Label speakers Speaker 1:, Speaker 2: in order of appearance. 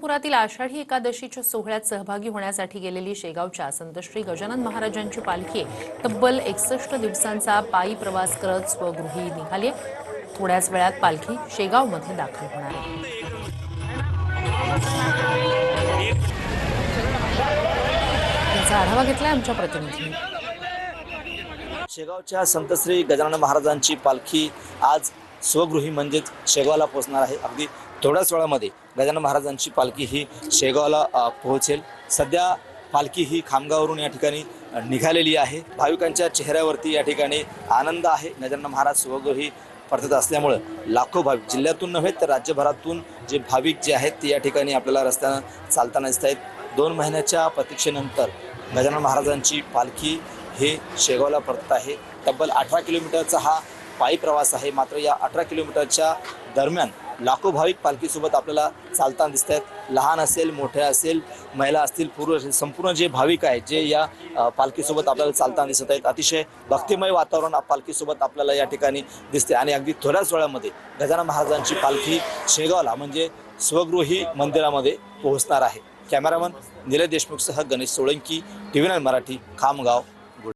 Speaker 1: पंढरपुरातील आषाढी एकादशीच्या सोहळ्यात सहभागी होण्यासाठी गेलेली शेगावच्या संत श्री गजानन महाराजांची पालखी तब्बल 61 दिवसांचा पायी प्रवास करत स्वगृही निघाली। थोड्याच वेळात पालखी शेगावमध्ये दाखल होणार आहे। याचा आढावा घेतलाय आमच्या प्रतिनिधींनी।
Speaker 2: शेगावच्या संत श्री गजानन महाराजांची पालखी आज स्वगृही म्हणजेच शेगावला पोहोचणार आहे। अगदी थोड्याच वेळामध्ये गजानन महाराजांची पालखी ही शेगावला पोहोचेल। सध्या पालखी ही खामगाववरून या ठिकाणी निघालेली आहे। भाविकांच्या चेहऱ्यावरती या ठिकाणी आनंद आहे। गजानन महाराज स्वगृही परतत असल्यामुळे लाखो भाविक जिल्ह्यातून नव्हे तर राज्यभरातून जे भाविक जे आहेत ते या ठिकाणी आपल्याला रस्त्यानं चालताना दिसत आहेत। 2 महिन्याच्या प्रतीक्षेनंतर गजानन महाराजांची पालखी हे शेगावला परतत आहे। तब्बल 18 किलोमीटरचा हा पायी प्रवास आहे। मात्र या 18 किलोमीटरच्या दरम्यान लाखो भाविक पालखीसोबत आपल्याला चालताना दिसत आहेत। लहान असेल, मोठे असेल, महिला असतील, पुरुष असेल, संपूर्ण जे भाविक आहेत जे या पालखीसोबत आपल्याला चालताना दिसत आहेत। अतिशय भक्तिमय वातावरण पालखीसोबत आपल्याला या ठिकाणी दिसते आणि अगदी थोड्याच वेळामध्ये गजानन महाराजांची पालखी शेगावला म्हणजे स्वगृही मंदिरामध्ये पोहोचणार आहे। कॅमेरामन निलेश देशमुखसह गणेश सोळंकी, TV9 मराठी, खामगाव।